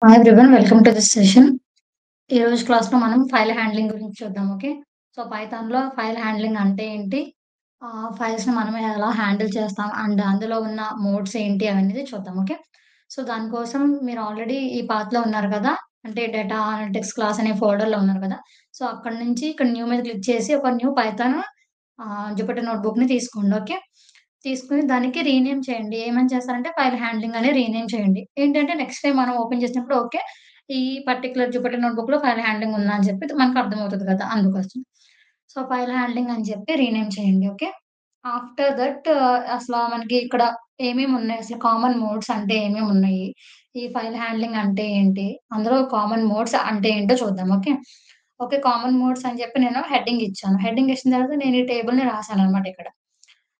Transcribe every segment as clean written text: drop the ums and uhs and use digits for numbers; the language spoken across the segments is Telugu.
Hi everyone. Welcome to this session. ఈరోజు క్లాస్‌లో మనం ఫైల్ హ్యాండ్లింగ్ గురించి చూద్దాం. ఓకే. సో, పైథాన్‌లో ఫైల్ హ్యాండ్లింగ్ అంటే ఏంటి? ఫైల్స్‌ని మనం ఎలా హ్యాండిల్ చేస్తాం అండ్ అందులో ఉన్న మోడ్స్ ఏంటి అనేది చూద్దాం. ఓకే. సో, దానికోసం మీరు ఆల్రెడీ ఈ పాత్‌లో ఉన్నారు కదా! అంటే డేటా అనలిటిక్స్ క్లాస్ అనే ఫోల్డర్‌లో ఉన్నారు కదా! సో, అక్కడి నుంచి ఇక్కడ న్యూ మీద క్లిక్ చేసి ఒక న్యూ పైథాన్ జుపిటర్ నోట్‌బుక్‌ని తీసుకోండి. ఓకే. తీసుకొని దానికి రీనేమ్ చేయండి. ఏమని చేస్తారంటే ఫైల్ హ్యాండ్లింగ్ అని రీనేమ్ చేయండి. ఏంటంటే నెక్స్ట్ టైమ్ మనం ఓపెన్ చేసినప్పుడు ఓకే. ఈ పర్టిక్యులర్ జుపిటర్ నోట్‌బుక్‌లో ఫైల్ హ్యాండ్లింగ్ ఉందా అని చెప్పి మనకు అర్థమవుతది కదా! అందుకోసం. సో, ఫైల్ హ్యాండ్లింగ్ అని చెప్పి రీనేమ్ చేయండి. ఓకే. ఆఫ్టర్ దట్ మనకి ఇక్కడ ఏమేమున్నాయి? అసలు కామన్ మోడ్స్ అంటే ఏమేమున్నాయి? ఈ ఫైల్ హ్యాండ్లింగ్ అంటే ఏంటి? అందులో కామన్ మోడ్స్ అంటే ఏంటో చూద్దాం. ఓకే. ఓకే. కామన్ మోడ్స్ అని చెప్పి నేను హెడ్డింగ్ ఇచ్చాను. హెడ్డింగ్ ఇచ్చిన తర్వాత నేను ఈ టేబుల్‌ని రాసాననమాట ఇక్కడ.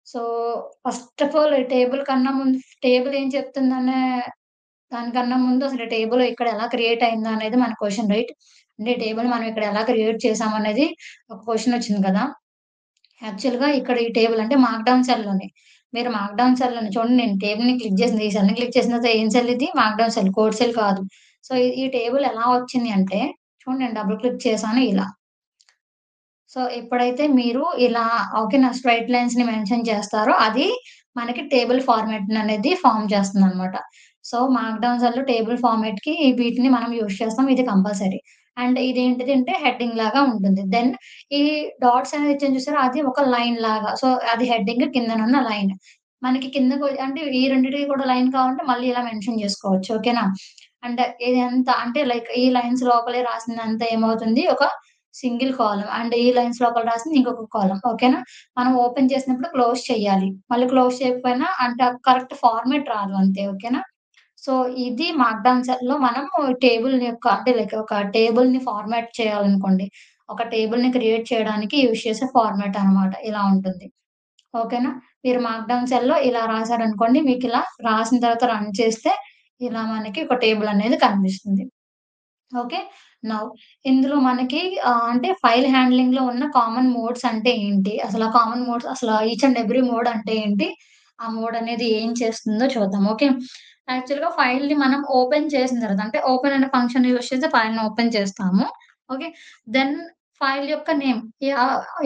సో, ఫస్ట్ ఆఫ్ ఆల్ ఈ టేబుల్ కన్నా ముందు టేబుల్ ఏం చెప్తుందనే దానికన్నా ముందు అసలు టేబుల్ ఇక్కడ ఎలా క్రియేట్ అయిందా అనేది మన క్వెషన్ రైట్? అంటే టేబుల్ మనం ఇక్కడ ఎలా క్రియేట్ చేసామనేది ఒక క్వెషన్ వచ్చింది కదా! యాక్చువల్‌గా ఇక్కడ ఈ టేబుల్ అంటే మార్క్‌డౌన్ సెల్‌లోనే. మీరు మార్క్‌డౌన్ సెల్‌లోనే చూడండి నేను టేబుల్‌ని క్లిక్ చేసింది. ఈ సెల్‌ని క్లిక్ చేసిన తర్వాత ఏం సెల్ ఇది? మార్క్‌డౌన్ సెల్. కోడ్ సెల్ కాదు. సో, ఈ టేబుల్ ఎలా వచ్చింది అంటే చూడండి నేను డబుల్ క్లిక్ చేశాను ఇలా. సో, ఎప్పుడైతే మీరు ఇలా ఓకేనా స్ట్రెయిట్ లైన్స్‌ని మెన్షన్ చేస్తారో అది మనకి టేబుల్ ఫార్మాట్‌ననేది ఫార్మ్ చేస్తుందనమాట. సో, మార్క్‌డౌన్ సెల్‌లో టేబుల్ ఫార్మాట్‌కి వీటిని మనం యూజ్ చేస్తాం. ఇది కంపల్సరీ. అండ్ ఇదేంటిదంటే హెడ్డింగ్ లాగా ఉంటుంది. దెన్ ఈ డాట్స్ అనేది ఇచ్చాను చూసారా? అది ఒక లైన్ లాగా. సో, అది హెడ్డింగ్ కిందనున్న లైన్. మనకి కిందకు అంటే ఈ రెండిటికి కూడా లైన్ కావాలంటే మళ్ళీ ఇలా మెన్షన్ చేసుకోవచ్చు. ఓకేనా? అంటే ఇదంతా అంటే లైక్ ఈ లైన్స్ లోపలే రాసిందంతా ఏమవుతుంది ఒక సింగిల్ కాలమ్. అండ్ ఈ లైన్స్ లోపల రాసింది ఇంకొక కాలమ్. ఓకేనా? మనం ఓపెన్ చేసినప్పుడు క్లోజ్ చేయాలి. మళ్ళీ క్లోజ్ చేయకపోయినా అంటే కరెక్ట్ ఫార్మాట్ రాదు అంతే. ఓకేనా? సో, ఇది మార్క్‌డౌన్ సెల్‌లో మనము టేబుల్ యొక్క అంటే లైక్ ఒక టేబుల్‌ని ఫార్మాట్ చేయాలనుకోండి. ఒక టేబుల్‌ని క్రియేట్ చేయడానికి యూజ్ చేసే ఫార్మాట్ అన్నమాట. ఇలా ఉంటుంది. ఓకేనా? మీరు మార్క్‌డౌన్ సెల్‌లో ఇలా రాసారనుకోండి. మీకిలా రాసిన తర్వాత రన్ చేస్తే ఇలా మనకి ఒక టేబుల్ అనేది కనిపిస్తుంది. ఓకే. నౌ ఇందులో మనకి అంటే ఫైల్ హ్యాండ్లింగ్‌లో ఉన్న కామన్ మోడ్స్ అంటే ఏంటి? అసల ఆ కామన్ మోడ్స్ అసల ఈచ్ అండ్ ఎవ్రీ మోడ్ అంటే ఏంటి? ఆ మోడ్ అనేది ఏం చేస్తుందో చూద్దాం. ఓకే. యాక్చువల్‌గా ఫైల్‌ని మనం ఓపెన్ చేసిన తర్వాత అంటే ఓపెన్ అనే ఫంక్షన్ యూజ్ చేసి ఫైల్‌ని ఓపెన్ చేస్తాము. ఓకే. దెన్ ఫైల్ యొక్క నేమ్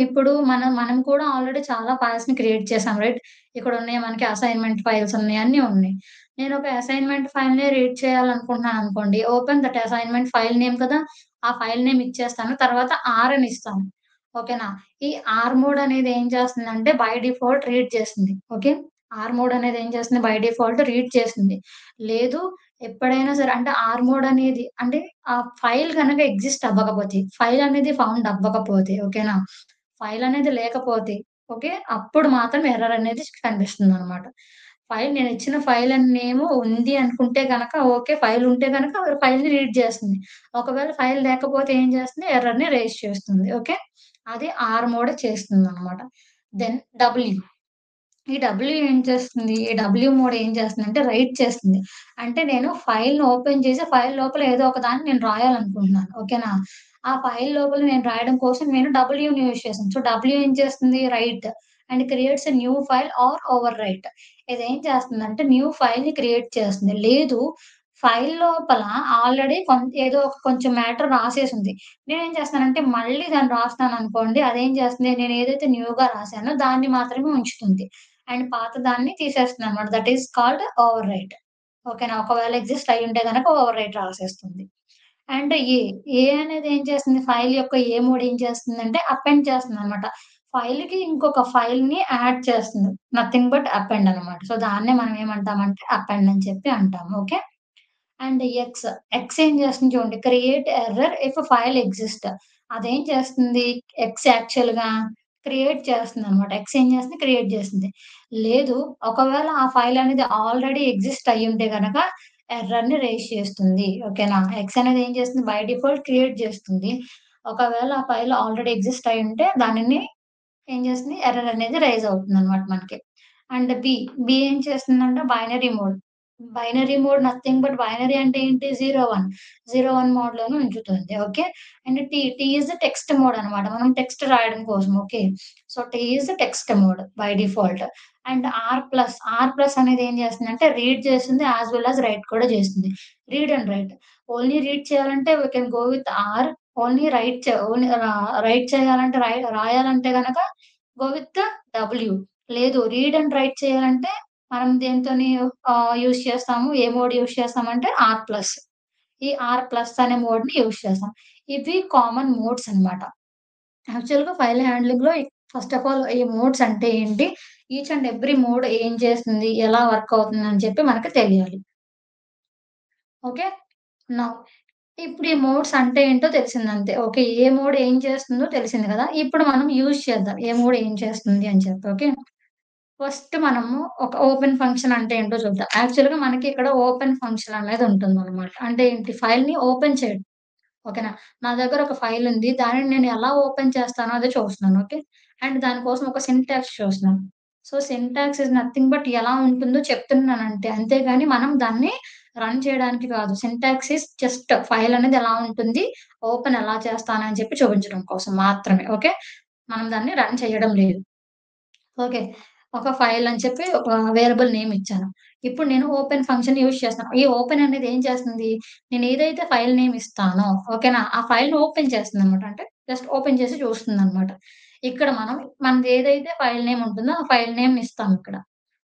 ఇప్పుడు మనం కూడా ఆల్రెడీ చాలా ఫైల్స్‌ని క్రియేట్ చేసాం రైట్? ఇక్కడున్నాయి మనకి అసైన్‌మెంట్ ఫైల్స్ ఉన్నాయి. అన్నీ ఉన్నాయి. నేనొక అసైన్‌మెంట్ ఫైల్‌ని రీడ్ చేయాలనుకుంటున్నాననుకోండి. Open that assignment file name కదా! ఆ ఫైల్ నేమ్ ఇచ్చేస్తాను. తర్వాత ఆర్ అని ఇస్తాను. ఓకేనా? ఈ ఆర్ మోడ్ అనేది ఏం చేస్తుందంటే బై డిఫాల్ట్ రీడ్ చేస్తుంది. ఓకే. ఆర్ మోడ్ అనేది ఏం చేస్తుంది బై డిఫాల్ట్ రీడ్ చేస్తుంది. లేదు ఎప్పుడైనా సరే అంటే ఆర్ మోడ్ అనేది అంటే ఆ ఫైల్ గనక ఎగ్జిస్ట్ అవ్వకపోతే, ఫైల్ అనేది ఫౌండ్ అవ్వకపోతే ఓకేనా? ఫైల్ అనేది లేకపోతే ఓకే. అప్పుడు మాత్రం ఎర్రర్ అనేది కనిపిస్తుందనమాట. నేనిచ్చిన ఫైల్ నేము ఉంది అనుకుంటే గనక ఓకే. ఫైల్ ఉంటే గనక ఫైల్‌ని రీడ్ చేస్తుంది. ఒకవేళ ఫైల్ లేకపోతే ఏం చేస్తుంది? ఎర్రర్‌ని రైజ్ చేస్తుంది. ఓకే. అది ఆర్ మోడ్ చేస్తుందనమాట. Then W. ఈ డబ్ల్యూ ఏం చేస్తుంది? ఈ డబ్ల్యూ మోడ్ ఏం చేస్తుందంటే రైట్ చేస్తుంది. అంటే నేను ఫైల్‌ని ఓపెన్ చేసి ఫైల్ లోపల ఏదో ఒక దాన్ని నేను రాయాలనుకుంటున్నాను. ఓకేనా? ఆ ఫైల్ లోపల నేను రాయడం కోసం నేను డబ్ల్యూని యూజ్ చేశాను. సో, డబ్ల్యూ ఏం చేస్తుంది? Right and creates a new file or over right. ఇదేం చేస్తుందంటే న్యూ ఫైల్‌ని క్రియేట్ చేస్తుంది. లేదు ఫైల్ లోపల ఆల్రెడీ ఏదో ఒక కొంచెం మ్యాటర్ రాసేసుంది. నేనేం చేస్తానంటే మళ్ళీ దాన్ని రాస్తాననుకోండి. అదేం చేస్తుంది? నేను ఏదైతే న్యూగా రాసానో దాన్ని మాత్రమే ఉంచుతుంది. అండ్ పాత దాన్ని తీసేస్తుందనమాట. That is called overwrite. ఓకేనా? ఒకవేళ ఎగ్జిస్ట్ అయ్యుంటే గనక ఓవర్ రైట్ రాసేస్తుంది. అండ్ ఏ అనేది ఏం చేస్తుంది? ఫైల్ యొక్క ఏ మోడ్ ఏం చేస్తుందంటే అపెండ్ చేస్తుందనమాట. ఫైల్‌కి ఇంకొక ఫైల్‌ని యాడ్ చేస్తుంది. నథింగ్ బట్ అపెండ్ అనమాట. సో, దాన్నే మనం ఏమంటామంటే అపెండ్ అని చెప్పి అంటాము. ఓకే. అండ్ ఎక్స్ ఏం చేస్తుంది చూడండి. Create error if file exist. అదేం చేస్తుంది? యాక్చువల్‌గా క్రియేట్ చేస్తుందనమాట. ఏం చేస్తుంది? క్రియేట్ చేస్తుంది. లేదు ఒకవేళ ఆ ఫైల్ అనేది ఆల్రెడీ ఎక్సిస్ట్ అయ్యుంటే గనక ఎర్రర్‌ని రైజ్ చేస్తుంది. ఓకేనా? అనేది ఏం చేస్తుంది? బై డిఫాల్ట్ క్రియేట్ చేస్తుంది. ఒకవేళ ఆ ఫైల్ ఆల్రెడీ ఎక్సిస్ట్ అయ్యుంటే దానిని ఏం చేస్తుంది? ఎర్రర్ అనేది రైజ్ అవుతుందనమాట మనకి. అండ్ ఏం చేస్తుందంటే binary mode. Binary mode nothing but binary అంటే ఏంటి? 0, 1. 0, 1 మోడ్‌లోనే ఉంచుతుంది. Okay. And T is text mode అనమాట. మనం టెక్స్ట్ రాయడం కోసం. Okay. So, T is text mode by default. And R plus అనేది ఏం చేస్తుందంటే రీడ్ చేస్తుంది యాస్ వెల్ యాస్ రైట్ కూడా చేస్తుంది. Read and write. Only read చేయాలంటే we can go with R. Only write చేయాలంటే రాయాలంటే గనక గో విత్ డబ్ల్యూ. లేదు రీడ్ అండ్ రైట్ చేయాలంటే మనం దేనితోని యూజ్ చేస్తాము? ఏ మోడ్ యూజ్ చేస్తామంటే ఆర్ ప్లస్. ఈ ఆర్ ప్లస్ అనే మోడ్‌ని యూజ్ చేస్తాం. ఇవి కామన్ మోడ్స్ అన్నమాట. యాక్చువల్‌గా ఫైల్ హ్యాండ్లింగ్‌లో ఫస్ట్ ఆఫ్ ఆల్ ఈ మోడ్స్ అంటే ఏంటి? ఈచ్ అండ్ ఎవ్రీ మోడ్ ఏం చేస్తుంది? ఎలా వర్క్ అవుతుందని చెప్పి మనకు తెలియాలి. ఓకే. నౌ ఇప్పుడు ఈ మోడ్స్ అంటే ఏంటో తెలిసిందంతే. ఓకే. ఏ మోడ్ ఏం చేస్తుందో తెలిసింది కదా! ఇప్పుడు మనం యూజ్ చేద్దాం. ఏ మోడ్ ఏం చేస్తుంది అని చెప్పి. ఓకే. ఫస్ట్ మనము ఒక ఓపెన్ ఫంక్షన్ అంటే ఏంటో చూద్దాం. యాక్చువల్‌గా మనకి ఇక్కడ ఓపెన్ ఫంక్షన్ అనేది ఉంటుందన్నమాట. అంటే ఏంటి? ఫైల్‌ని ఓపెన్ చేయడం. ఓకేనా? నా దగ్గర ఒక ఫైల్ ఉంది. దానిని నేను ఎలా ఓపెన్ చేస్తానో అదే చూస్తున్నాను. ఓకే. అండ్ దాని కోసం ఒక సింటాక్స్ చూస్తున్నాను. So, syntax is nothing but ఎలా ఉంటుందో చెప్తున్నానంతే. అంతేగాని మనం దాన్ని రన్ చేయడానికి కాదు. సింటాక్స్ ఈస్ జస్ట్ ఫైల్ అనేది ఎలా ఉంటుంది, ఓపెన్ ఎలా చేస్తాను అని చెప్పి చూపించడం కోసం మాత్రమే. ఓకే. మనం దాన్ని రన్ చేయడం లేదు. ఓకే. ఒక ఫైల్ అని చెప్పి ఒక వేరియబుల్ నేమ్ ఇచ్చాను. ఇప్పుడు నేను ఓపెన్ ఫంక్షన్ యూజ్ చేస్తాను. ఈ ఓపెన్ అనేది ఏం చేస్తుంది? నేను ఏదైతే ఫైల్ నేమ్ ఇస్తానో ఓకేనా? ఆ ఫైల్‌ని ఓపెన్ చేస్తుందనమాట. అంటే జస్ట్ ఓపెన్ చేసి చూస్తుందనమాట. ఇక్కడ మనం మనది ఏదైతే ఫైల్ నేమ్ ఉంటుందో ఆ ఫైల్ నేమ్ ఇస్తాం ఇక్కడ.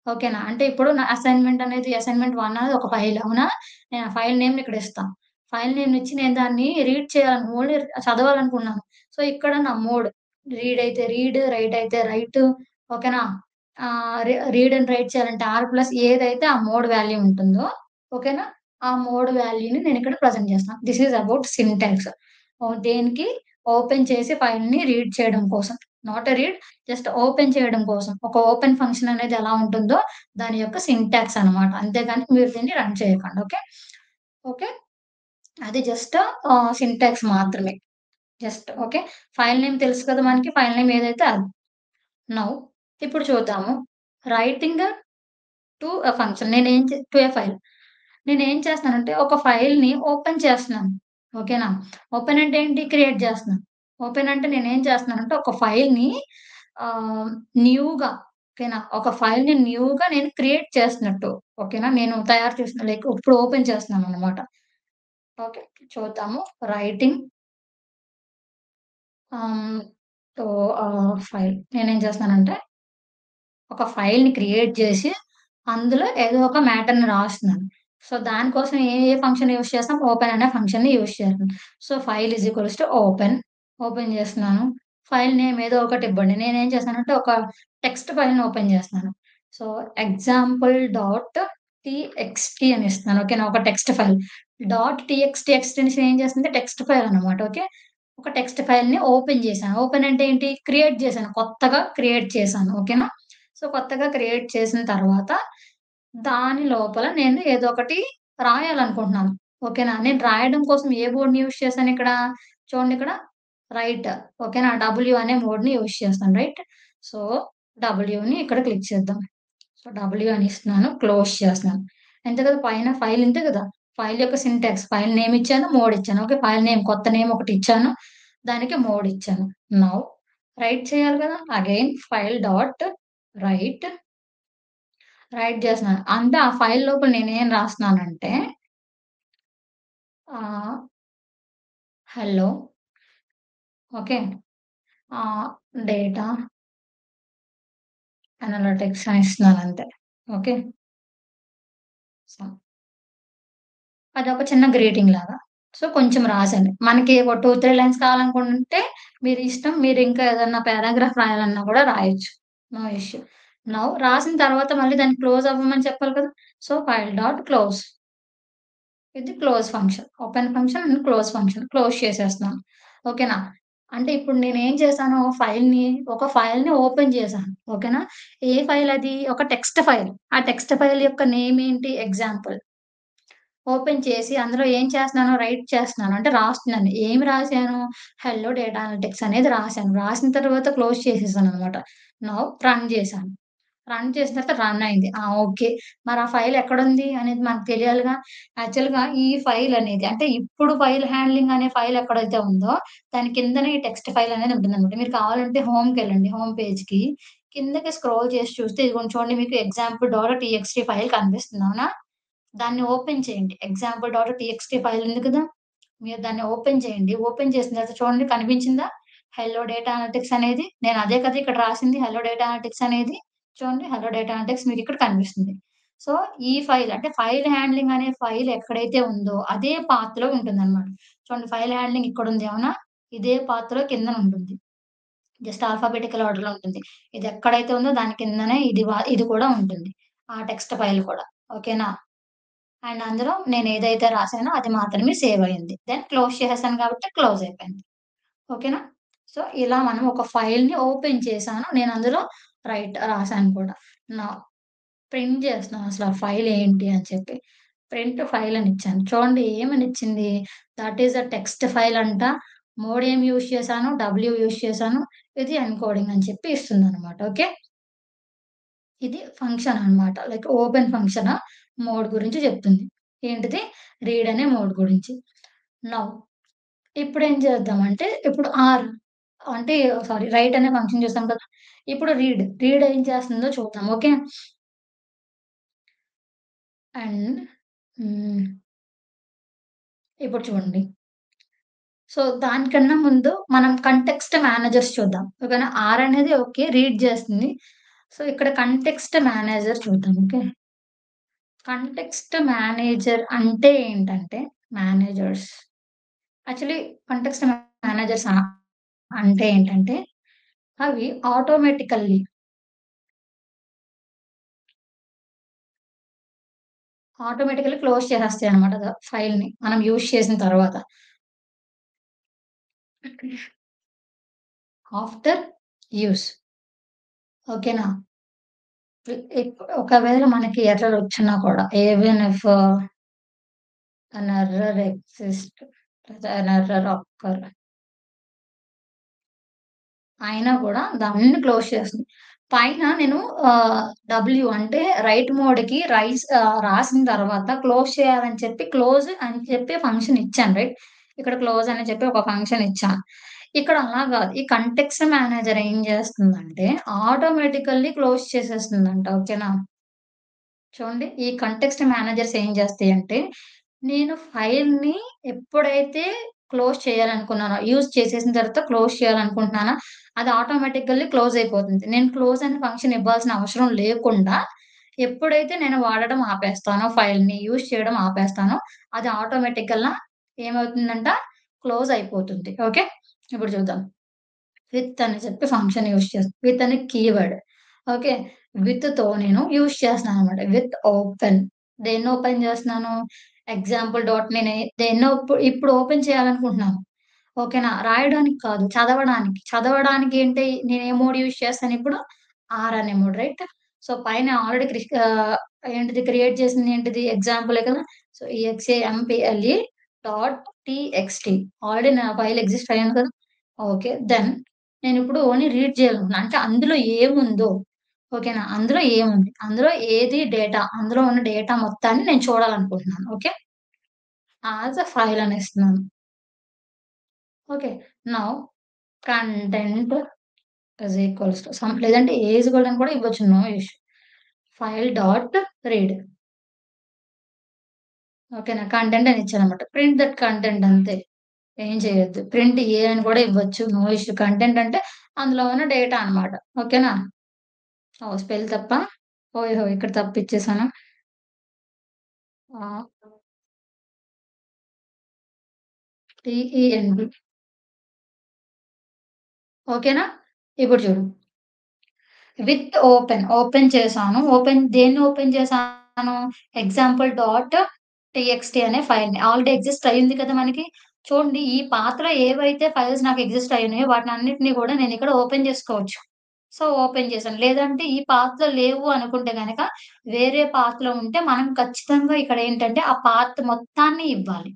ఓకేనా? అంటే ఇప్పుడు నా అసైన్‌మెంట్ 1 అనేది ఒక ఫైల్ అవునా? నేను ఆ ఫైల్ నేమ్‌ని ఇక్కడ ఇస్తా. ఫైల్ నేమ్ ఇచ్చి నేను దాన్ని రీడ్ చేయాలని ఓన్లీ చదవాలనుకున్నాను. సో, ఇక్కడ నా మోడ్ రీడ్ అయితే రీడ్, రైట్ అయితే రైట్ ఓకేనా? రీడ్ అండ్ రైట్ చేయాలంటే ఆర్ ప్లస్ ఏదైతే ఆ మోడ్ వాల్యూ ఉంటుందో ఓకేనా? ఆ మోడ్ వాల్యూని నేనిక్కడ ప్రెజెంట్ చేస్తాను. This is about syntax. దేనికి? ఓపెన్ చేసి ఫైల్‌ని రీడ్ చేయడం కోసం. Not a read just open చేయడం కోసం. ఒక ఓపెన్ ఫంక్షన్ అనేది ఎలా ఉంటుందో దాని యొక్క సింటాక్స్ అన్నమాట. అంతేగాని మీరు దీన్ని రన్ చేయకండి. ఓకే. ఓకే. అది జస్ట్ సింటాక్స్ మాత్రమే. Just okay. ఫైల్ నేమ్ తెలుసు కదా మనకి. ఫైల్ నేమ్ ఏదైతే అది. నౌ ఇప్పుడు చూద్దాము. Writing to a function. To a file. నేనేం చేస్తున్నానంటే ఒక ఫైల్‌ని ఓపెన్ చేస్తున్నాను. ఓకేనా? ఓపెన్ అంటే ఏంటి? క్రియేట్ చేస్తున్నాను. ఓపెన్ అంటే నేనేం చేస్తున్నానంటే ఒక ఫైల్‌ని ఆహ్, న్యూగా ఓకేనా? ఒక ఫైల్‌ని న్యూగా నేను క్రియేట్ చేస్తున్నట్టు. ఓకేనా? నేను తయారు చేస్తున్నా లైక్ ఇప్పుడు ఓపెన్ చేస్తున్నాననమాట. ఓకే. చూద్దాము. రైటింగ్ ఆహ్, టు ఫైల్. నేనేం చేస్తున్నానంటే ఒక ఫైల్‌ని క్రియేట్ జేసి, అందులో ఏదో ఒక మ్యాటర్‌ని రాస్తున్నాను. సో, దానికోసం ఏ ఫంక్షన్ యూజ్ చేస్తాం? ఓపెన్ అనే ఫంక్షన్‌ని యూజ్ చేస్తాం. So, file is equals to open. Open చేస్తున్నాను. ఫైల్ నేమ్ ఏదో ఒకటి ఇవ్వండి. నేనేం చేశానంటే ఒక టెక్స్ట్ ఫైల్‌ని ఓపెన్ చేస్తున్నాను. సో, ఎగ్జాంపుల్ డాట్ టీఎక్స్‌టీ అని ఇస్తున్నాను. ఓకేనా? ఒక text file. Dot TXT extension ఏం చేస్తుంది? టెక్స్ట్ ఫైల్ అన్నమాట. ఓకే. ఒక టెక్స్ట్ ఫైల్‌ని ఓపెన్ చేశాను. ఓపెన్ అంటే ఏంటి? క్రియేట్ చేశాను. కొత్తగా క్రియేట్ చేశాను. ఓకేనా? సో, కొత్తగా క్రియేట్ చేసిన తర్వాత, దాని లోపల నేను ఏదో ఒకటి రాయాలనుకుంటున్నాను. ఓకేనా? నేను రాయడం కోసం ఏ బోర్డ్‌ని యూజ్ చేశానిక్కడ? చూడండిక్కడ రైట్. ఓకేనా? డబ్ల్యూ అనే మోడ్‌ని యూజ్ చేస్తాను. రైట్? సో, డబ్ల్యూని ఇక్కడ క్లిక్ చేద్దాం. సో, డబ్ల్యూ అని ఇస్తున్నాను. క్లోజ్ చేస్తున్నాను. అంతే కదా! పైన ఫైల్ ఇంతే కదా! ఫైల్ యొక్క సింటాక్స్ ఫైల్ నేమ్ ఇచ్చాను, మోడ్ ఇచ్చాను. ఓకే. ఫైల్ నేమ్ కొత్త నేమ్ ఒకటి ఇచ్చాను. దానికి మోడ్ ఇచ్చాను. నౌ రైట్ చేయాలి కదా! అగైన్ ఫైల్ డాట్ రైట్ చేస్తున్నాను. అంటే ఆ ఫైల్ లోపల నేనేం రాస్తున్నానంటే ఆహ్, హెల్లో ఓకే. ఆహ్, డేటా అనలిటిక్స్ అని ఇస్తున్నాను అంతే. ఓకే. సో, అదొక చిన్న గ్రీటింగ్ లాగా. సో, కొంచెం రాసాను. మనకి ఒక 2, 3 లైన్స్ కావాలనుకుంటే మీరు ఇష్టం. మీరు ఇంకా ఏదన్నా పారాగ్రాఫ్ రాయాలన్నా కూడా రాయొచ్చు. No issue. నౌ రాసిన తర్వాత మళ్ళీ దాన్ని క్లోజ్ అవ్వమని చెప్పాలి కదా! So, file dot close. ఇది close function. Open function and close function. Close చేసేస్తున్నాను. ఓకేనా? అంటే ఇప్పుడు నేనేం చేశాను ఒక ఫైల్‌ని ఓపెన్ చేశాను. ఓకేనా? ఏ ఫైల్ అది? ఒక టెక్స్ట్ ఫైల్. ఆ టెక్స్ట్ ఫైల్ యొక్క నేమ్ ఏంటి? ఎగ్జాంపుల్. ఓపెన్ చేసి అందులో ఏం చేస్తున్నాను? రైట్ చేస్తున్నాను. అంటే రాస్తున్నాను. ఏమి రాసాను? హెల్లో డేటా అనలిటిక్స్ అనేది రాసాను. రాసిన తర్వాత క్లోజ్ చేసేసాననమాట. నౌ రన్ చేశాను. రన్ చేసిన తర్వాత రన్ అయింది. ఆ! ఓకే. మరి ఆ ఫైల్ ఎక్కడుంది అనేది మనకు తెలియాలిగా. యాక్చువల్‌గా ఈ ఫైల్ అనేది అంటే ఇప్పుడు ఫైల్ హ్యాండ్లింగ్ అనే ఫైల్ ఎక్కడైతే ఉందో దాని కిందనే ఈ టెక్స్ట్ ఫైల్ అనేది ఉంటుందనమాట. మీరు కావాలంటే హోమ్‌కెళ్ళండి. హోమ్ పేజ్‌కి కిందకి స్క్రోల్ చేసి చూస్తే ఇదిగోండి చూడండి మీకు ఎగ్జాంపుల్ డాట్ టీఎక్స్టీ ఫైల్ కనిపిస్తుంది. అవునా? దాన్ని ఓపెన్ చేయండి. ఎగ్జాంపుల్ డాట్ టీఎక్స్టీ ఫైల్ ఉంది కదా! మీరు దాన్ని ఓపెన్ చేయండి. ఓపెన్ చేసిన తర్వాత చూడండి కనిపించిందా? హెల్లో డేటా అనలిటిక్స్ అనేది. నేను అదే కదా ఇక్కడ రాసింది హెల్లో డేటా అనలిటిక్స్ అనేది. చూడండి హెల్లో డేటా అనలిటిక్స్ మీకిక్కడ కనిపిస్తుంది. సో, ఈ ఫైల్ అంటే ఫైల్ హ్యాండ్లింగ్ అనే ఫైల్ ఎక్కడైతే ఉందో అదే పాత్‌లో ఉంటుందన్నమాట. చూడండి ఫైల్ హ్యాండ్లింగ్ ఇక్కడుంది. అవునా? ఇదే పాత్‌లో కిందన ఉంటుంది. జస్ట్ ఆల్ఫాబెటికల్ ఆర్డర్‌లో ఉంటుంది. ఇది ఎక్కడైతే ఉందో దాని కిందనే ఇది కూడా ఉంటుంది. ఆ టెక్స్ట్ ఫైల్ కూడా. ఓకేనా? అండ్ అందులో నేనేదైతే రాసానో అది మాత్రమే సేవ్ అయింది. దెన్ క్లోజ్ చేసేసాను కాబట్టి క్లోజ్ అయిపోయింది. ఓకేనా? సో, ఇలా మనం ఒక ఫైల్‌ని ఓపెన్ చేశాను. నేను అందులో రాసాను కూడా. నా ప్రింట్ చేస్తున్నాను అసలు ఆ ఫైల్ ఏంటి అని చెప్పి. ప్రింట్ ఫైల్ అని ఇచ్చాను. చూడండి ఏమనిచ్చింది? That is a text file అంట. మోడ్ ఏం యూజ్ చేశాను? యూజ్ చేశాను. ఇది ఎన్కోడింగ్ అని చెప్పి ఇస్తుందనమాట. ఓకే. ఇది ఫంక్షన్ అన్నమాట. లైక్ ఓపెన్ ఫంక్షన్ మోడ్ గురించి చెప్తుంది. ఏంటిది? రీడ్ అనే మోడ్ గురించి. నౌ ఇప్పుడేం చేద్దామంటే ఇప్పుడు అంటే సారీ రైట్ అనే ఫంక్షన్ చూసాం కదా! ఇప్పుడు రీడ్ ఏం చేస్తుందో చూద్దాం. ఓకే. అండ్ హ్మ్. ఇప్పుడు చూడండి. సో, దానికన్నా ముందు మనం కంటెక్స్ట్ మేనేజర్స్ చూద్దాం. ఓకేనా? అనేది ఓకే. రీడ్ చేస్తుంది. సో, ఇక్కడ కంటెక్స్ట్ మేనేజర్ చూద్దాం. ఓకే. కంటెక్స్ట్ మేనేజర్ అంటే ఏంటంటే మేనేజర్స్ యాక్చువల్లీ కంటెక్స్ట్ మేనేజర్స్ అంటే ఏంటంటే అవి ఆటోమేటికల్లీ క్లోజ్ చేసేస్తాయన్నమాట ఫైల్‌ని మనం యూజ్ చేసిన తర్వాత. After use. ఓకేనా? ఒకవేళ మనకి ఎర్రర్ వచ్చినా కూడా even if an error exist లేదా అన్ ఎర్రర్ అక్కర్ అయినా కూడా దాన్ని క్లోజ్ చేస్తుంది. పైన నేను అంటే రైట్ మోడ్‌కి రాసిన తర్వాత క్లోజ్ చేయాలని చెప్పి క్లోజ్ అని చెప్పి ఫంక్షన్ ఇచ్చాను రైట్. ఇక్కడ క్లోజ్ అని చెప్పి ఒక ఫంక్షన్ ఇచ్చాను. ఇక్కడ అలా గాదు. ఈ కంటెక్స్ట్ మేనేజర్ ఏం చేస్తుందంటే ఆటోమేటికల్లీ క్లోజ్ చేసేస్తుందంట. ఓకేనా? చూడండి ఈ కంటెక్స్ట్ మేనేజర్స్ ఏం చేస్తాయంటే, నేను ఫైల్‌ని ఎప్పుడైతే క్లోజ్ చేయాలనుకున్నానో, యూజ్ చేసేసిన తర్వాత క్లోజ్ చేయాలనుకుంటున్నానో, అది ఆటోమేటికల్లీ క్లోజ్ అయిపోతుంది. నేను క్లోజ్ అనే ఫంక్షన్ ఇవ్వాల్సిన అవసరం లేకుండా, ఎప్పుడైతే నేను వాడడం ఆపేస్తానో ఫైల్‌ని, యూజ్ చేయడం ఆపేస్తానో, అది ఆటోమేటికల్‌గా ఏమవుతుందంట క్లోజ్ అయిపోతుంది. ఓకే. ఇప్పుడు చూద్దాం. విత్ అని చెప్పి ఫంక్షన్ యూజ్ చేస్తా. విత్ అనే కీవర్డ్. ఓకే. విత్‌తో నేను యూజ్ చేస్తున్నాననమాట. With open. దేన్ని ఓపెన్ చేస్తున్నాను? ఎగ్జాంపుల్ డాట్ దేన్నో ఇప్పుడు ఓపెన్ చేయాలనుకుంటున్నాను. ఓకేనా? రాయడానికి కాదు. చదవడానికి. చదవడానికి ఏంటి నేను ఏ మోడ్ యూజ్ చేస్తానిప్పుడు? అనే మోడ్ రైట్? సో, పైన ఆల్రెడీ ఏంటిది క్రియేట్ చేసింది ఏంటిది? ఎగ్జాంపులే కదా! So, example dot TXT already నా ఫైల్ ఎగ్జిస్ట్ అయ్యింది కదా! ఓకే. నేనిప్పుడు ఓన్లీ రీడ్ చేయాలనుకుంటున్నా. అంటే అందులో ఏముందో ఓకేనా? అందులో ఏముంది? అందులో ఏది డేటా అందులో ఉన్న డేటా మొత్తాన్ని నేను చూడాలనుకుంటున్నాను. ఓకే. యాస్ ఎ ఫైల్ అనేస్తున్నాను. Okay. Now content is equals to లేదంటే ఏ ఈజ్ ఈక్వల్ అని కూడా ఇవ్వచ్చు. No issue. File dot read. ఓకేనా? కంటెంట్ అని ఇచ్చానన్నమాట. ప్రింట్ దట్ కంటెంట్ అంతే. ఏం చేయొద్దు. ప్రింట్ ఏ అని కూడా ఇవ్వచ్చు. No issue. కంటెంట్ అంటే అందులో ఉన్న డేటా అన్నమాట. ఓకేనా? ఓహ్! స్పెల్ తప్పా? ఓహో! ఇక్కడ తప్పిచ్చేసానా? ఆ! టీఈఎన్‌బి. ఓకేనా? ఇప్పుడు చూడు. ఓపెన్ చేశాను. దేన్ని ఓపెన్ చేశాను? ఎగ్జాంపుల్ డాట్ టీఎక్స్టీ అనే ఫైల్‌ని. ఆల్రెడీ ఎగ్జిస్ట్ అయ్యింది కదా మనకి. చూడండి ఈ పాత్ర ఏవైతే ఫైల్స్ నాకు ఎగ్జిస్ట్ అయ్యున్నాయో వాటినన్నిటిని కూడా నేనిక్కడ ఓపెన్ చేసుకోవచ్చు. సో, ఓపెన్ చేశాను. లేదంటే ఈ పాత్‌లో లేవు అనుకుంటే గనక వేరే పాత్‌లో ఉంటే మనం ఖచ్చితంగా ఇక్కడేంటంటే ఆ పాత్ మొత్తాన్ని ఇవ్వాలి.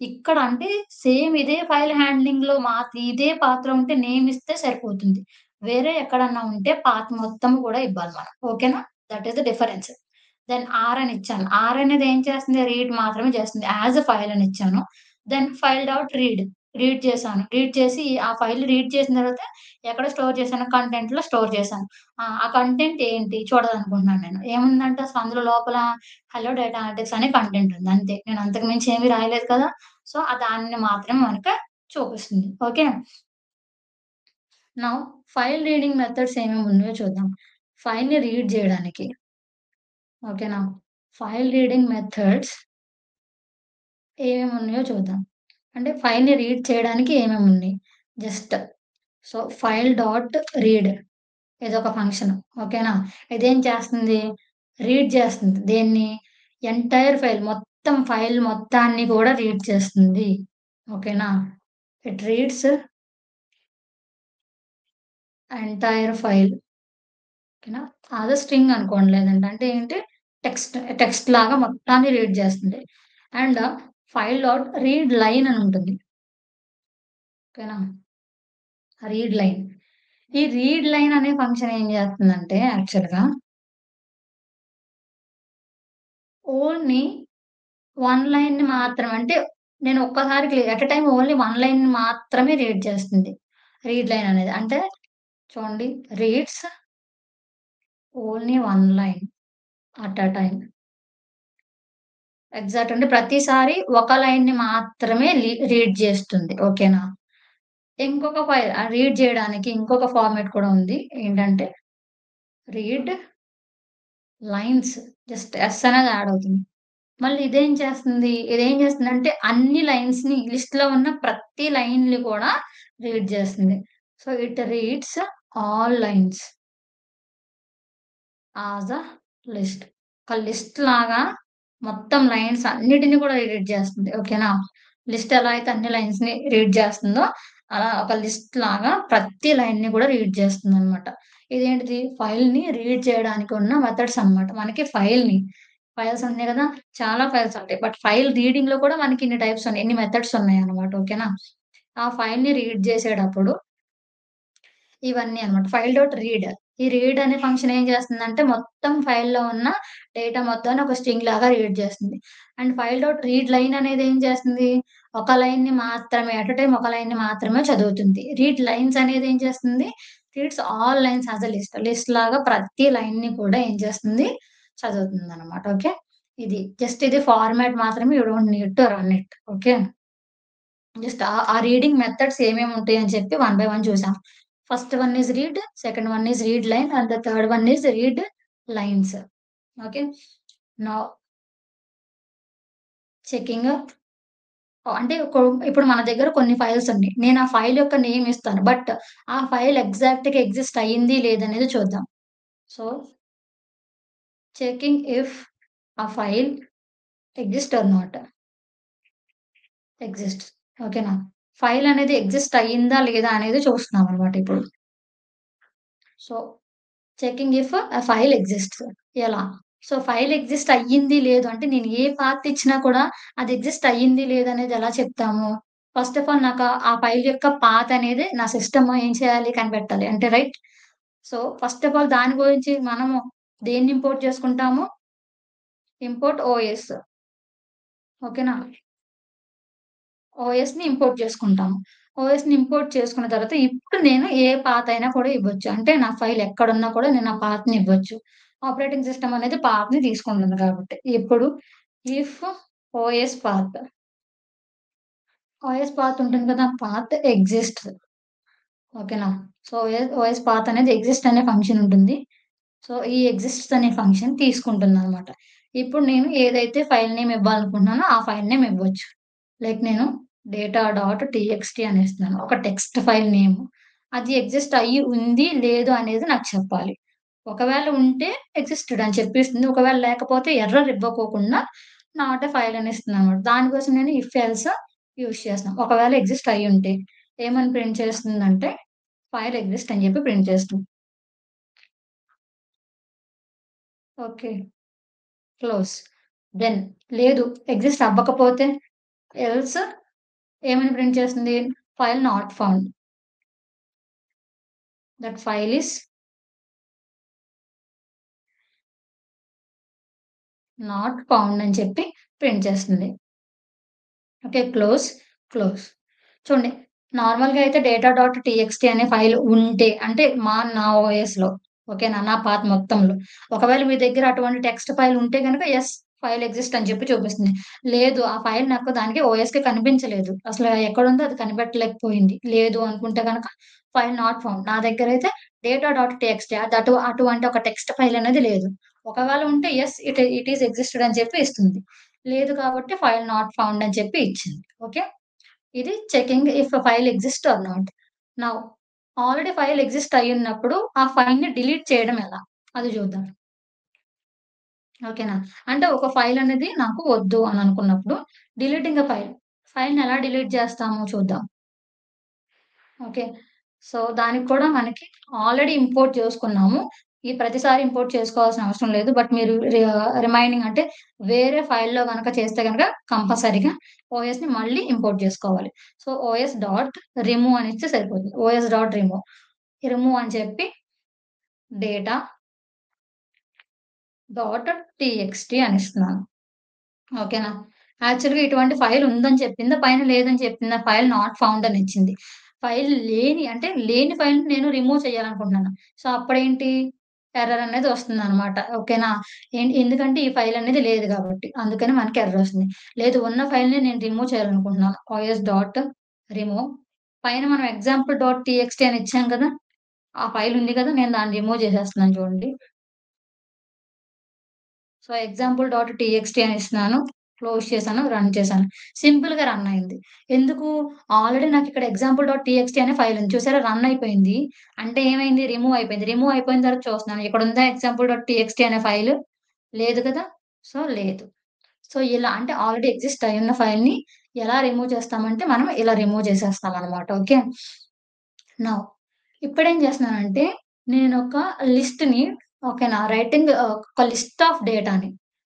ఇక్కడ అంటే సేమ్ ఇదే ఫైల్ హ్యాండ్లింగ్‌లో ఇదే పాత్ర ఉంటే నేమ్ ఇస్తే సరిపోతుంది. వేరే ఎక్కడన్నా ఉంటే పాత్ మొత్తం కూడా ఇవ్వాలి మనం. ఓకేనా? That is the difference. అని ఇచ్చాను. అనేది ఏం చేస్తుంది? రీడ్ మాత్రమే చేస్తుంది. యాస్ ఎ ఫైల్ అని ఇచ్చాను. File dot read. రీడ్ చేశాను. రీడ్ చేసి ఆ ఫైల్ రీడ్ చేసిన తర్వాత ఎక్కడ స్టోర్ చేశాను? కంటెంట్‌లో స్టోర్ చేశాను. ఆ కంటెంట్ ఏంటి చూడాలనుకుంటున్నాను నేను. ఏముందంటే అసలు అందులో లోపల హలో డేటా అనలిటిక్స్ అనే కంటెంట్ ఉంది అంతే. నేను అంతకు మించి ఏమి రాయలేదు కదా! సో, దాన్ని మాత్రమే మనకు చూపిస్తుంది. Okay. Now file reading methods ఏమేమి ఉన్నాయో చూద్దాం. ఫైల్‌ని రీడ్ జేయడానికి. ఓకేనా? ఫైల్ రీడింగ్ మెథడ్స్ ఏమేమి ఉన్నాయో చూద్దాం. అంటే ఫైల్‌ని రీడ్ చేయడానికి ఏమేమి ఉన్నాయి. Just so, file dot read ఇదొక ఫంక్షన్. ఓకేనా? ఇదేం చేస్తుంది? రీడ్ చేస్తుంది. దేన్ని? ఎంటైర్ ఫైల్ మొత్తం ఫైల్ మొత్తాన్ని కూడా రీడ్ చేస్తుంది. ఓకేనా? It reads entire file. ఓకేనా? అదే స్ట్రింగ్ అనుకోండి లేదంటే. అంటే ఏంటి? టెక్స్ట్ లాగా మొత్తాన్ని రీడ్ చేస్తుంది. And file dot read line అని ఉంటుంది. ఓకేనా? Read line. ఈ రీడ్ లైన్ అనే ఫంక్షన్ ఏం చేస్తుందంటే యాక్చువల్‌గా ఓన్లీ 1 లైన్‌ని మాత్రమే అంటే నేను ఒక్కసారి ఎట్ ఎ టైమ్ ఓన్లీ 1 లైన్‌ని మాత్రమే రీడ్ చేస్తుంది. రీడ్ లైన్ అనేది. అంటే చూడండి reads only 1 line at a time. Exact అంటే ప్రతిసారి ఒక లైన్‌ని మాత్రమే రీడ్ చేస్తుంది. ఓకేనా? ఇంకొక ఫైల్ రీడ్ చేయడానికి ఇంకొక ఫార్మాట్ కూడా ఉంది. ఏంటంటే రీడ్ లైన్స్ జస్ట్ ఎస్ అనేది యాడ్ అవుతుంది. మళ్ళీ ఇదేం చేస్తుందంటే అన్ని లైన్స్‌ని లిస్ట్‌లో ఉన్న ప్రతి లైన్‌ని కూడా రీడ్ చేస్తుంది. So, it reads all lines as a list. ఒక లిస్ట్ లాగా మొత్తం లైన్స్ అన్నిటిని కూడా రీడ్ చేస్తుంది. ఓకేనా? లిస్ట్ ఎలా అయితే అన్ని లైన్స్‌ని రీడ్ చేస్తుందో, అలా ఒక లిస్ట్ లాగా ప్రతి లైన్‌ని కూడా రీడ్ చేస్తుందనమాట. ఇదేంటిది ఫైల్‌ని రీడ్ చేయడానికి ఉన్న మెథడ్స్ అన్నమాట. మనకి ఫైల్స్ ఉంటున్నాయి కదా! చాలా ఫైల్స్ ఉంటాయి. బట్ ఫైల్ రీడింగ్‌లో కూడా మనకి ఇన్ని టైప్స్ ఉన్నాయి. ఇన్ని మెథడ్స్ ఉన్నాయన్నమాట. ఓకేనా? ఆ ఫైల్‌ని రీడ్ చేసేటప్పుడు ఇవన్నీ అన్నమాట. File dot read. ఈ రీడ్ అనే ఫంక్షన్ ఏం చేస్తుందంటే మొత్తం ఫైల్‌లో ఉన్న డేటా మొత్తాన్ని ఒక స్ట్రింగ్ లాగా రీడ్ చేస్తుంది. And file dot read line అనేది ఏం చేస్తుంది? ఒక లైన్‌ని మాత్రమే ఎట్ ఎ టైమ్ ఒక లైన్‌ని మాత్రమే చదువుతుంది. రీడ్ లైన్స్ అనేది ఏం చేస్తుంది? Reads all lines as a list. List లాగా ప్రతి లైన్‌ని కూడా ఏం చేస్తుంది? చదువుతుందన్నమాట. ఓకే. ఇది ఫార్మాట్ మాత్రమే. You don't need to run it. Okay. Just ఆ రీడింగ్ మెథడ్స్ ఏమేమి ఉంటాయని చెప్పి వన్ బై వన్ చూసాం. First one is read, second one is read line and the third one is read lines. Okay. Now checking అంటే ఇప్పుడు మన దగ్గర కొన్ని ఫైల్స్ ఉన్నాయి. నేను ఆ ఫైల్ యొక్క నేమ్ ఇస్తాను. బట్ ఆ ఫైల్ ఎగ్జాక్ట్‌గా ఎగ్జిస్ట్ అయింది లేదనేది చూద్దాం. సో, చెకింగ్ ఇఫ్ ఆ file exist are not. Exist. ఓకేనా? ఫైల్ అనేది ఎగ్జిస్ట్ అయిందా లేదా అనేది చూస్తున్నామనమాట ఇప్పుడు. సో చెకింగ్ ఇఫ్ ఆ ఫైల్ ఎగ్జిస్ట్స్. ఎలా? సో, ఫైల్ ఎగ్జిస్ట్ అయ్యింది, లేదు అంటే నేను ఏ పాత్ ఇచ్చినా కూడా అది ఎగ్జిస్ట్ అయ్యింది, లేదనేది ఎలా చెప్తాము? ఫస్ట్ ఆఫ్ ఆల్ నాకు ఆ ఫైల్ యొక్క పాత్ అనేది నా సిస్టమ్ ఏం చేయాలి? కనిపెట్టాలి. అంటే right? So, first of all దాని గురించి మనము దేన్ని ఇంపోర్ట్ చేసుకుంటాము? Import OS. ఓకేనా? ఓఎస్‌ని ఇంపోర్ట్ చేసుకుంటాము. ఓఎస్‌ని ఇంపోర్ట్ చేసుకున్న తర్వాత ఇప్పుడు నేను ఏ పాత్ అయినా కూడా ఇవ్వచ్చు. అంటే నా ఫైల్ ఎక్కడున్నా కూడా నేను ఆ పాత్‌ని ఇవ్వచ్చు. ఆపరేటింగ్ సిస్టమ్ అనేది పాత్‌ని తీసుకుంటుంది కాబట్టి. ఇప్పుడు if OS path, OS path ఉంటుంది కదా! Path exists. ఓకేనా? సో, ఓఎస్ పాత్ అనేది ఎగ్జిస్ట్ అనే ఫంక్షన్ ఉంటుంది. సో, ఈ ఎగ్జిస్ట్స్ అనే ఫంక్షన్ తీసుకుంటుందనమాట. ఇప్పుడు నేను ఏదైతే ఫైల్ నేమ్ ఇవ్వాలనుకుంటున్నానో ఆ ఫైల్ నేమ్ ఇవ్వచ్చు. లైక్ నేను డేటా డాట్ టీఎక్స్టీ అనేస్తున్నాను. ఒక టెక్స్ట్ ఫైల్ నేమ్. అది ఎగ్జిస్ట్ అయ్యి ఉంది, లేదు అనేది నాకు చెప్పాలి. ఒకవేళ ఉంటే ఎగ్జిస్టెడ్ అని చెప్పేస్తుంది. ఒకవేళ లేకపోతే ఎర్రర్ ఇవ్వకోకుండా నాట్ ఎ ఫైల్ అని ఇస్తుందనమాట. దానికోసం నేను ఇఫ్ ఎల్స్ యూజ్ చేస్తున్నాం. ఒకవేళ ఎగ్జిస్ట్ అయ్యుంటే ఏమని ప్రింట్ చేస్తుందంటే ఫైల్ ఎగ్జిస్ట్ అని చెప్పి ప్రింట్ చేస్తుంది. ఓకే. క్లోజ్. దెన్ లేదు ఎగ్జిస్ట్ అవ్వకపోతే ఎల్స్ ఏమని ప్రింట్ చేస్తుంది? File not found. That file is not found అని చెప్పి ప్రింట్ చేస్తుంది. ఓకే. క్లోజ్. చూడండి. నార్మల్‌గా అయితే డేటా డాట్ టీఎక్స్‌టీ అనే ఫైల్ ఉంటే అంటే నా ఓఎస్‌లో ఓకేనా? నా పాత్ మొత్తంలో. ఒకవేళ మీ దగ్గర అటువంటి టెక్స్ట్ ఫైల్ ఉంటే గనక యెస్ ఫైల్ ఎక్సిస్ట్ అని చెప్పి చూపిస్తుంది. లేదు ఆ ఫైల్ నాకు దానికి ఓఎస్‌కి కనిపించలేదు. అసలు ఎక్కడుందో అది కనిపెట్టలేకపోయింది. లేదు అనుకుంటే గనక ఫైల్ నాట్ ఫౌండ్. నా దగ్గరైతే డేటా డాట్ టీఎక్స్‌టీ అటువంటి ఒక టెక్స్ట్ ఫైల్ అనేది లేదు. ఒకవేళ ఉంటే యెస్ ఇట్ ఈస్ ఎక్సిస్టెడ్ అని చెప్పి ఇస్తుంది. లేదు కాబట్టి ఫైల్ నాట్ ఫౌండ్ అని చెప్పి ఇచ్చింది. ఓకే. ఇది checking if file exist or not. Now already file exist అయ్యున్నప్పుడు ఆ ఫైల్‌ని డిలీట్ చేయడం ఎలా? అది చూద్దాం. ఓకేనా? అంటే ఒక ఫైల్ అనేది నాకు వద్దు అని అనుకున్నప్పుడు డిలీటింగ్ ఎ ఫైల్. ఫైల్‌ని ఎలా డిలీట్ చేస్తామో చూద్దాం. ఓకే. సో, దానికి కూడా మనకి ఆల్రెడీ ఇంపోర్ట్ చేసుకున్నాము. ఈ ప్రతిసారి ఇంపోర్ట్ చేసుకోవాల్సిన అవసరం లేదు. బట్ మీరు రిమైనింగ్ అంటే వేరే ఫైల్‌లో గనక చేస్తే గనక కంపల్సరీగా ఓఎస్‌ని మళ్ళీ ఇంపోర్ట్ చేసుకోవాలి. సో, ఓఎస్ డాట్ రిమూవ్ అని ఇస్తే సరిపోతుంది. OS dot remove. రిమూవ్ అని చెప్పి డేటా డాట్ టీఎక్స్టీ అని ఇస్తున్నాను. ఓకేనా? యాక్చువల్‌గా ఇటువంటి ఫైల్ ఉందని చెప్పిందా? పైన లేదని చెప్పిందా? ఫైల్ నాట్ ఫౌండ్ అని ఇచ్చింది. ఫైల్ లేని అంటే లేని ఫైల్‌ని నేను రిమూవ్ చేయాలనుకుంటున్నాను. సో, అప్పుడేంటి? ఎర్రర్ అనేది వస్తుందనమాట. ఓకేనా? ఎందుకంటే ఈ ఫైల్ అనేది లేదు గాబట్టి. అందుకని మనకి ఎర్రర్ వస్తుంది. లేదు ఉన్న ఫైల్‌ని నేను రిమూవ్ చేయాలనుకుంటున్నాను. ఓఎస్ డాట్ రిమూవ్ పైన మనం ఎగ్జాంపుల్ డాట్ టీఎక్స్టీ అని ఇచ్చాం కదా! ఆ ఫైల్ ఉంది కదా! నేను దాన్ని రిమూవ్ చేసేస్తున్నాను చూడండి. సో, ఎగ్జాంపుల్ డాట్ టీఎక్స్టీ అని ఇస్తున్నాను. క్లోజ్ చేశాను. రన్ చేశాను. సింపుల్‌గా రన్ అయింది. ఎందుకు? ఆల్రెడీ నాకిక్కడ ఎగ్జాంపుల్ డాట్ టీఎక్స్టీ అనే ఫైల్ ఉంది. చూసారా రన్ అయిపోయింది. అంటే ఏమైంది? రిమూవ్ అయిపోయింది. రిమూవ్ అయిపోయిన తర్వాత చూస్తున్నాను. ఇక్కడుందా ఎగ్జాంపుల్ డాట్ టీఎక్స్టీ అనే ఫైలు? లేదు కదా! సో, లేదు. సో, ఇలా అంటే ఆల్రెడీ ఎగ్జిస్ట్ అయ్యున్న ఫైల్‌ని ఎలా రిమూవ్ చేస్తామంటే, మనం ఇలా రిమూవ్ చేసేస్తామనమాట. ఓకే. నౌ ఇప్పుడేం చేస్తున్నానంటే, నేనొక లిస్ట్‌ని ఓకేనా? ఒక లిస్ట్ ఆఫ్ డేటాని,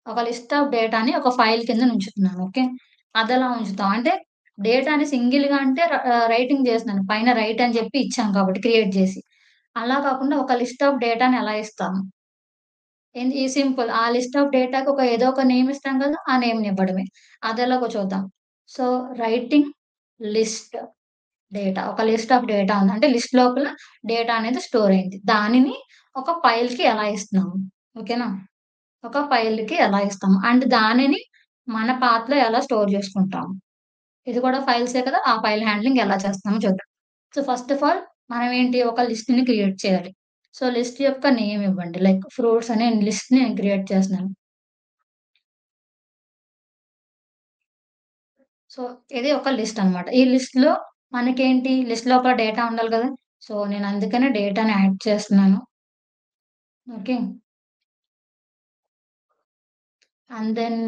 ఒక లిస్ట్ ఆఫ్ డేటాని ఒక ఫైల్ కింద ఉంచుతున్నాను. ఓకే. అదెలా ఉంచుతాం అంటే, డేటాని సింగిల్‌గా అంటే రైటింగ్ చేస్తున్నాను. పైన రైట్ అని చెప్పి ఇచ్చాం కాబట్టి క్రియేట్ చేసి. అలా కాకుండా ఒక లిస్ట్ ఆఫ్ డేటాని ఎలా ఇస్తాము? ఈ సింపుల్. ఆ లిస్ట్ ఆఫ్ డేటాకి ఏదో ఒక నేమ్ ఇస్తాం కదా! ఆ నేమ్‌ని ఇవ్వడమే. అదెలాగో చూద్దాం. So, writing list data. ఒక లిస్ట్ ఆఫ్ డేటా ఉంది. అంటే లిస్ట్ లోపల డేటా అనేది స్టోర్ అయింది. దానిని ఒక ఫైల్‌కి ఎలా ఇస్తున్నాము. ఓకేనా? ఒక ఫైల్‌కి ఎలా ఇస్తాము. అండ్ దానిని మన పాత్‌లో ఎలా స్టోర్ చేసుకుంటాము. ఇది కూడా ఫైల్సే కదా! ఆ ఫైల్ హ్యాండ్లింగ్ ఎలా చేస్తామో చూద్దాం. సో, ఫస్ట్ ఆఫ్ ఆల్ మనం ఒక లిస్ట్‌ని క్రియేట్ చేయాలి. సో, లిస్ట్ యొక్క నేమ్ ఇవ్వండి. లైక్ ఫ్రూట్స్ అనే లిస్ట్‌ని నేను క్రియేట్ చేస్తున్నాను. సో, ఇది ఒక లిస్ట్ అన్నమాట. ఈ లిస్ట్‌లో లిస్ట్ లోపల డేటా ఉండాలి గదా! సో, నేను అందుకనే డేటాని యాడ్ చేస్తున్నాను. Okay. And then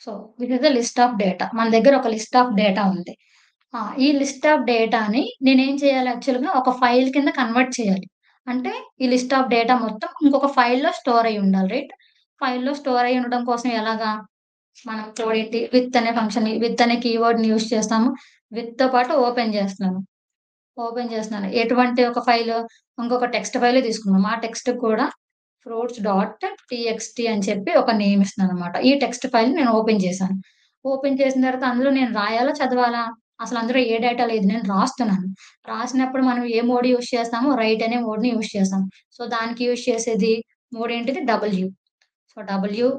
so, this is the list of data. మన దగ్గర ఒక లిస్ట్ ఆఫ్ డేటా ఉంది. ఈ లిస్ట్ ఆఫ్ డేటాని నేనేం చేయాలి యాక్చువల్‌గా ఒక ఫైల్ కింద కన్వర్ట్ చేయాలి. అంటే ఈ లిస్ట్ ఆఫ్ డేటా మొత్తం ఇంకొక ఫైల్‌లో స్టోర్ అయ్యి ఉండాలి. రైట్? ఫైల్‌లో స్టోర్ అయ్యి ఉండడం కోసం ఎలాగా? మనం చూడేంటి విత్ అనే ఫంక్షన్‌ని విత్ అనే కీవర్డ్‌ని యూజ్ చేస్తాము. విత్‌తో పాటు ఓపెన్ చేస్తున్నాను. ఓపెన్ చేస్తున్నాను. ఎటువంటి ఒక ఫైలు? ఇంకొక టెక్స్ట్ ఫైలే తీసుకున్నాం. ఆ టెక్స్ట్‌కి కూడా ఫ్రూట్స్ డాట్ టీఎక్స్టీ అని చెప్పి ఒక నేమ్ ఇస్తున్నాననమాట. ఈ టెక్స్ట్ ఫైల్‌ని నేను ఓపెన్ చేశాను. ఓపెన్ చేసిన తర్వాత అందులో నేను రాయాలా? చదవాలా? అసలు అందులో ఏ డేటా లేదు. నేను రాస్తున్నాను. రాసినప్పుడు మనం ఏ మోడ్ యూజ్ చేస్తామో రైట్ అనే మోడ్‌ని యూజ్ చేస్తాం. సో, దానికి యూజ్ చేసేది మోడ్ ఏంటిది? డబ్ల్యూ. సో, డబ్ల్యూ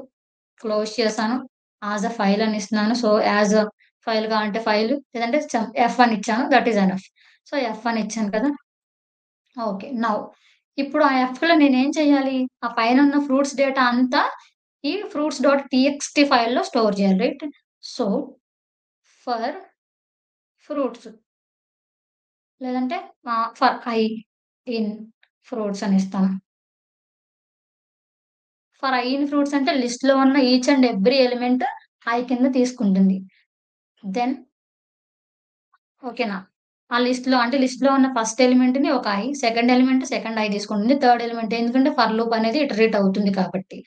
క్లోజ్ చేశాను. యాస్ ఎ ఫైల్ అని ఇస్తున్నాను. సో, యాస్ ఎ ఫైల్ కావాలంటే ఫైల్ లేదంటే ఎఫ్ అని ఇచ్చాను. That is enough. So, F అని ఇచ్చాను కదా! ఓకే. నౌ ఇప్పుడు ఆ ఎఫ్‌లో నేనేం చేయాలి? ఆ పైనున్న ఫ్రూట్స్ డేటా అంతా ఈ ఫ్రూట్స్ డాట్ టీఎక్స్టీ ఫైల్‌లో స్టోర్ చేయాలి. రైట్? సో, ఫర్ ఫ్రూట్స్ లేదంటే ఫర్ ఇన్ ఫ్రూట్స్ అని ఇస్తాను. ఫర్ ఇన్ ఫ్రూట్స్ అంటే లిస్ట్‌లో ఉన్న ఈచ్ అండ్ ఎవ్రీ ఎలిమెంట్ కింద తీసుకుంటుంది. దెన్ ఓకేనా? ఆ లిస్ట్‌లో ఉన్న ఫస్ట్ ఎలిమెంట్‌ని ఒక సెకండ్ ఎలిమెంట్ సెకండ్ తీసుకుంటుంది. థర్డ్ ఎలిమెంట్ ఎందుకంటే ఫర్ లూప్ అనేది ఇటరేట్ అవుతుంది కాబట్టి.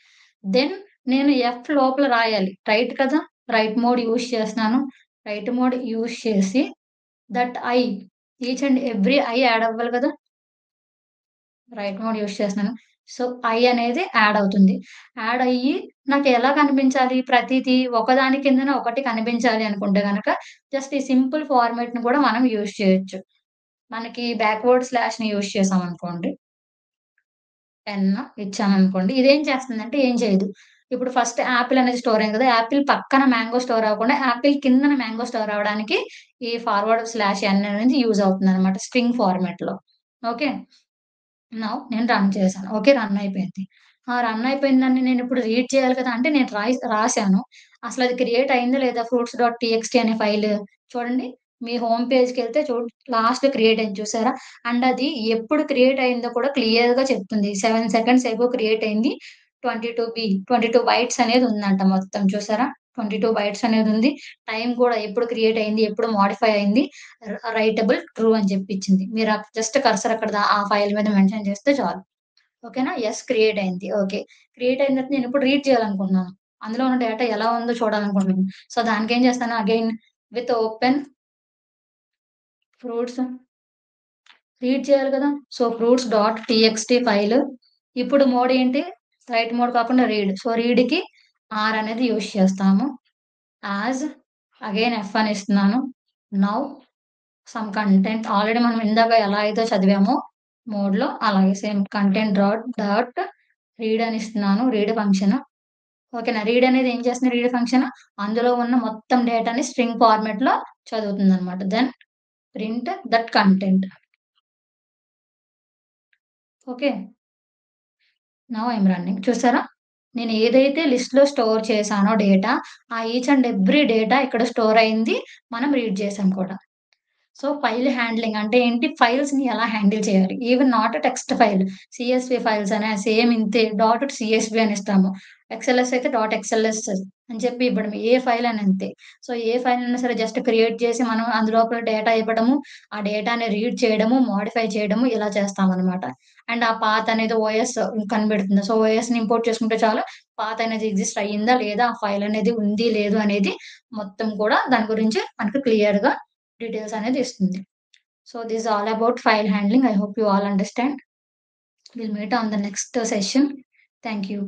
దెన్ నేను ఎఫ్ లోపల రాయాలి. రైట్ కదా! రైట్ మోడ్ యూజ్ చేస్తున్నాను. రైట్ మోడ్ యూజ్ చేసి that each and every add అవ్వాలి కదా! రైట్ మోడ్ యూజ్ చేస్తున్నాను. సో, ఐ అనేది యాడ్ అవుతుంది. యాడ్ అయ్యి నాకు ఎలా కనిపించాలి? ప్రతీదీ ఒకదాని కిందన ఒకటి కనిపించాలి అనుకుంటే గనక జస్ట్ ఈ సింపుల్ ఫార్మాట్‌ని కూడా మనం యూజ్ చేయొచ్చు. మనకి బ్యాక్వర్డ్ స్లాష్‌ని యూజ్ చేశామనుకోండి, పెన్ ఇచ్చాననుకోండి, ఇదేం చేస్తుందంటే ఏం చేయదు. ఇప్పుడు ఫస్ట్ యాపిల్ అనేది స్టోర్ అయింది కదా! యాపిల్ పక్కన మ్యాంగో స్టోర్ అవ్వకుండా యాపిల్ కిందన మ్యాంగో స్టోర్ అవ్వడానికి ఈ ఫార్వర్డ్ స్లాష్ ఎన్ అనేది యూజ్ అవుతుందనమాట స్ట్రింగ్ ఫార్మాట్‌లో. ఓకే. నౌ నేను రన్ చేశాను. ఓకే. రన్ అయిపోయింది. ఆ రన్ అయిపోయిన దాన్ని నేనిప్పుడు రీడ్ చేయాలి కదా! అంటే నేను రాసాను. అసలది క్రియేట్ అయిందా లేదా ఫ్రూట్స్ డాట్ టీఎక్స్టీ అనే ఫైలు చూడండి. మీ హోమ్ పేజ్‌కెళ్తే లాస్ట్‌లో క్రియేట్ అయింది చూసారా? అండ్ అది ఎప్పుడు క్రియేట్ అయిందో కూడా క్లియర్‌గా చెప్తుంది. 7 సెకండ్స్ ఎగో క్రియేట్ అయింది. 22 బైట్స్ అనేది ఉందంట మొత్తం చూసారా? 22 బైట్స్ అనేదుంది. టైమ్ కూడా ఎప్పుడు క్రియేట్ అయింది, ఎప్పుడు మోడిఫై అయింది. రైటబుల్ ట్రూ అని జెప్పిచ్చింది. మీరు జస్ట్ కర్సర్ అక్కడ ఆ ఫైల్ మీద మెన్షన్ చేస్తే చాలు. ఓకేనా? యెస్ క్రియేట్ అయింది. ఓకే. క్రియేట్ అయిన తర్వాత నేనిప్పుడు రీడ్ చేయాలనుకుంటున్నాను. అందులో ఉన్న డేటా ఎలా ఉందో చూడాలనుకుంటున్నాను. సో, దానికేం చేస్తాను again with open fruits read చేయాలి కదా! So, fruits dot TXT file ఇప్పుడు మోడ్ ఏంటి? రైట్ మోడ్ కాకుండా రీడ్. సో, రీడ్‌కి ఆర్ అనేది యూజ్ చేస్తాము. యాజ్ అగైన్ ఎఫ్ అని ఇస్తున్నాను. నౌ సమ్ కంటెంట్ ఆల్రెడీ మనం ఇందాక ఎలా అయితే చదివామో మోడ్‌లో అలాగే సేమ్ కంటెంట్ డాట్ రీడ్ అని ఇస్తున్నాను. Read function. ఓకేనా. రీడ్ అనేది ఏం చేస్తుంది రీడ్ ఫంక్షన్ అందులో ఉన్న మొత్తం డేటాని స్ట్రింగ్ ఫార్మాట్‌లో చదువుతుందనమాట. Then print that content. Okay. Now I am running. చూసారా? నేను ఏదైతే లిస్ట్‌లో స్టోర్ చేశానో డేటా, ఆ ఈచ్ అండ్ ఎవ్రీ డేటా ఇక్కడ స్టోర్ అయింది. మనం రీడ్ చేసాం కూడా. సో, ఫైల్ హ్యాండ్లింగ్ అంటే ఏంటి? ఫైల్స్‌ని ఎలా హ్యాండిల్ చేయాలి? Even not text file. CSV files అనే సేమ్ ఇంతే డాట్ సీఎస్‌వి అని ఇస్తాము. ఎక్స్ఎల్ఎస్ అయితే డాట్ ఎక్స్ఎల్ఎస్ అని చెప్పి ఇవ్వడం. ఏ ఫైల్ అయినా అంతే. సో, ఏ ఫైల్ అయినా సరే జస్ట్ క్రియేట్ చేసి మనం అందులోపల డేటా ఇవ్వడము, ఆ డేటాని రీడ్ చేయడము, మోడిఫై చేయడము ఇలా చేస్తామనమాట. అండ్ ఆ పాత్ అనేది ఓఎస్ కనిపెడుతుంది. సో, ఓఎస్‌ని ఇంపోర్ట్ చేసుకుంటే చాలు. పాత్ అనేది ఎగ్జిస్ట్ అయ్యిందా? లేదా? ఆ ఫైల్ అనేది ఉంది, లేదు అనేది మొత్తం కూడా దాని గురించి మనకు క్లియర్‌గా డీటెయిల్స్ అనేది ఇస్తుంది. So this is all about file handling. I hope you all understand. We'll meet on the next session. Thank you.